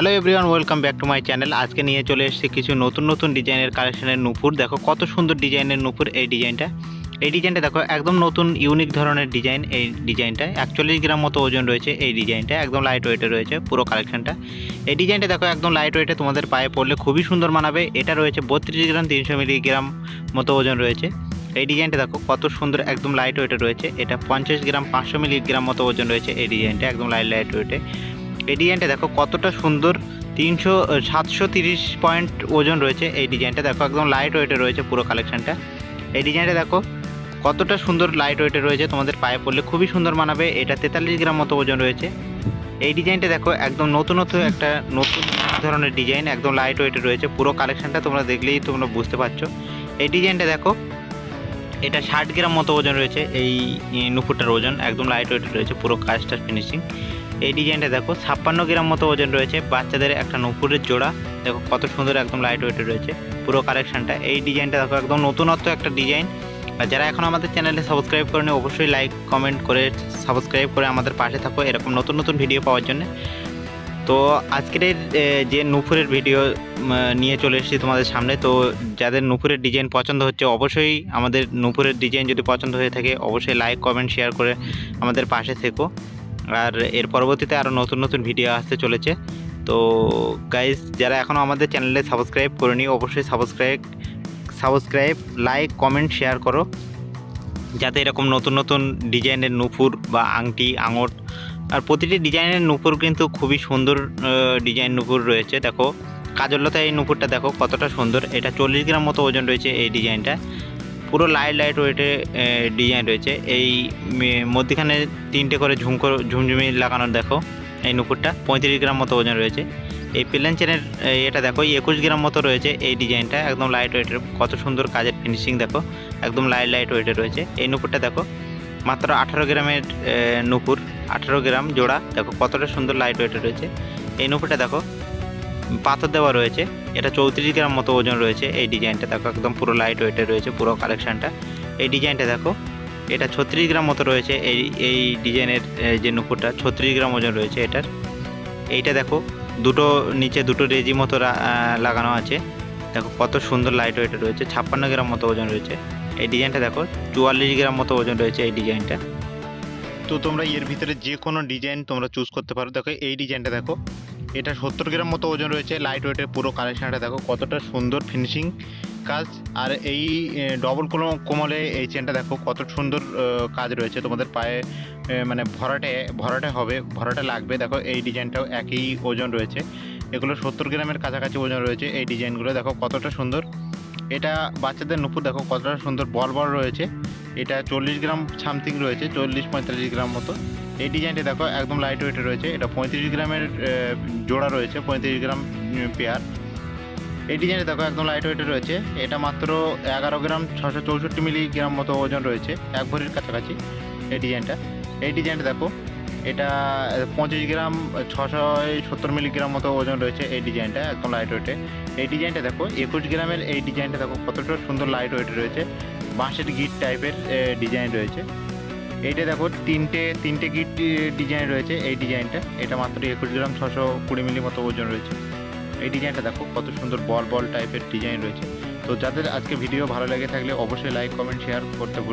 Hello everyone, welcome back to my channel. আজকে নিয়ে চলে এসেছি কিছু নতুন নতুন ডিজাইনের কালেকশনের নুপুর। দেখো কত সুন্দর ডিজাইনের নুপুর। এই ডিজাইনটা দেখো একদম নতুন ইউনিক ধরনের ডিজাইন। এই ডিজাইনটা 41 গ্রাম মতো ওজন রয়েছে। এই ডিজাইনটা একদম লাইট ওয়েটে রয়েছে পুরো কালেকশনটা। এই ডিজাইনটা দেখো একদম লাইট ওয়েটে, তোমাদের পায়ে পড়লে খুবই সুন্দর মানাবে। এটা রয়েছে 32 গ্রাম 300 মিলিগ্রাম মতো ওজন রয়েছে। এই ডিজাইনটা দেখো কত সুন্দর, একদম লাইট ওয়েটে রয়েছে। এটা 50 গ্রাম 500 মিলিগ্রাম মতো ওজন রয়েছে। এই ডিজাইনটা একদম লাইট ওয়েটে। এই ডিজাইনটা দেখো কতটা সুন্দর, 730 পয়েন্ট ওজন রয়েছে। এই ডিজাইনটা দেখো একদম লাইট ওয়েটে রয়েছে পুরো কালেকশনটা। এই ডিজাইনটা দেখো কতটা সুন্দর লাইট ওয়েটে রয়েছে, তোমাদের পায়ে পড়লে খুবই সুন্দর মানাবে। এটা 43 গ্রাম মতো ওজন রয়েছে। এই ডিজাইনটা দেখো একদম নতুন একটা নতুন ধরনের ডিজাইন, একদম লাইট ওয়েটে রয়েছে পুরো কালেকশনটা। তোমরা দেখলেই তোমরা বুঝতে পারছো। এই ডিজাইনটা দেখো এটা 60 গ্রাম মতো ওজন রয়েছে। এই নুপুরটার ওজন একদম লাইট ওয়েটে রয়েছে, পুরো কাজটার ফিনিশিং। এই ডিজাইনটা দেখো 56 গ্রাম মতো ওজন রয়েছে। বাচ্চাদের একটা নুপুরের জোড়া, দেখো কত সুন্দর, একদম লাইট ওয়েটে রয়েছে পুরো কালেকশনটা। এই ডিজাইনটা দেখো একদম নতুনত্ব একটা ডিজাইন। আর যারা এখন আমাদের চ্যানেলে সাবস্ক্রাইব করেনি, অবশ্যই লাইক কমেন্ট করে সাবস্ক্রাইব করে আমাদের পাশে থাকো এরকম নতুন নতুন ভিডিও পাওয়ার জন্য। তো আজকের যে নুপুরের ভিডিও নিয়ে চলে এসেছি তোমাদের সামনে। তো যাদের নুপুরের ডিজাইন পছন্দ হচ্ছে, অবশ্যই আমাদের নুপুরের ডিজাইন যদি পছন্দ হয়ে থাকে, অবশ্যই লাইক কমেন্ট শেয়ার করে আমাদের পাশে থেকো। আর এর পরবর্তীতে আরও নতুন নতুন ভিডিও আসতে চলেছে। তো গাইস, যারা এখনও আমাদের চ্যানেলে সাবস্ক্রাইব করেনি, অবশ্যই সাবস্ক্রাইব লাইক কমেন্ট শেয়ার করো, যাতে এরকম নতুন নতুন ডিজাইনের নুপুর বা আংটি আঙট, আর প্রতিটি ডিজাইনের নুপুর কিন্তু খুবই সুন্দর ডিজাইন নুপুর রয়েছে। দেখো কাজললতা, এই নুপুরটা দেখো কতটা সুন্দর। এটা 40 গ্রাম মতো ওজন রয়েছে। এই ডিজাইনটা পুরো লাইট ওয়েটে ডিজাইন রয়েছে। এই মধ্যখানে 3টে করে ঝুমঝুমি লাগানো। দেখো এই নুপুরটা 35 গ্রাম মতো ওজন রয়েছে। এই প্লেন চেনের এটা দেখো 21 গ্রাম মতো রয়েছে। এই ডিজাইনটা একদম লাইট ওয়েটের, কত সুন্দর কাজের ফিনিশিং দেখো, একদম লাইট ওয়েটে রয়েছে। এই নুপুরটা দেখো মাত্র 18 গ্রামের নুপুর, 18 গ্রাম জোড়া। দেখো কতটা সুন্দর লাইট ওয়েটে রয়েছে। এই নুপুরটা দেখো পাথর দেওয়া রয়েছে। এটা 34 গ্রাম মতো ওজন রয়েছে। এই ডিজাইনটা দেখো একদম পুরো লাইট ওয়েটে রয়েছে পুরো কালেকশানটা। এই ডিজাইনটা দেখো এটা 36 গ্রাম মতো রয়েছে। এই ডিজাইনের যে নুপুরটা 36 গ্রাম ওজন রয়েছে এটার। এইটা দেখো দুটো নিচে দুটো রেজি মতো লাগানো আছে। দেখো কত সুন্দর লাইট ওয়েটে রয়েছে। 56 গ্রাম মতো ওজন রয়েছে। এই ডিজাইনটা দেখো 44 গ্রাম মতো ওজন রয়েছে এই ডিজাইনটা। তো তোমরা এর ভিতরে যে কোনো ডিজাইন তোমরা চুজ করতে পারো। দেখো এই ডিজাইনটা দেখো, এটা 70 গ্রাম মতো ওজন রয়েছে। লাইট ওয়েটের পুরো কালেকশানটা দেখো কতটা সুন্দর ফিনিশিং কাজ। আর এই ডবল কোমলে এই চেনটা দেখো কত সুন্দর কাজ রয়েছে। তোমাদের পায়ে মানে ভরাটে হবে, ভরাটে লাগবে। দেখো এই ডিজাইনটাও একই ওজন রয়েছে। এগুলো 70 গ্রামের কাছাকাছি ওজন রয়েছে। এই ডিজাইনগুলো দেখো কতটা সুন্দর। এটা বাচ্চাদের নুপুর দেখো কতটা সুন্দর বল রয়েছে। এটা 40 গ্রাম সামথিং রয়েছে, 40-45 গ্রাম মতো। এই ডিজাইনটা দেখো একদম লাইট ওয়েটে রয়েছে। এটা 35 গ্রামের জোড়া রয়েছে, 35 গ্রাম পেয়ার। এই ডিজাইনটা দেখো একদম লাইট ওয়েটে রয়েছে। এটা মাত্র 11 গ্রাম 664 মিলিগ্রাম মতো ওজন রয়েছে, এক ভরির কাছাকাছি এই ডিজাইনটা দেখো এটা 25 গ্রাম 670 মিলিগ্রাম মতো ওজন রয়েছে। এই ডিজাইনটা একদম লাইট ওয়েটে। এই ডিজাইনটা দেখো 21 গ্রামের। এই ডিজাইনটা দেখো কতটা সুন্দর লাইট ওয়েটে রয়েছে, বাঁশের গিট টাইপের ডিজাইন রয়েছে। এইটা দেখো তিনটে গিট ডিজাইন রয়েছে। এই ডিজাইনটা এটা মাত্র 21 গ্রাম 620 মিলি মতো ওজন রয়েছে। এই ডিজাইনটা দেখো কত সুন্দর বল টাইপের ডিজাইন রয়েছে। তো যাদের আজকে ভিডিও ভালো লেগে থাকলে অবশ্যই লাইক কমেন্ট শেয়ার করতে ভুলবেন না।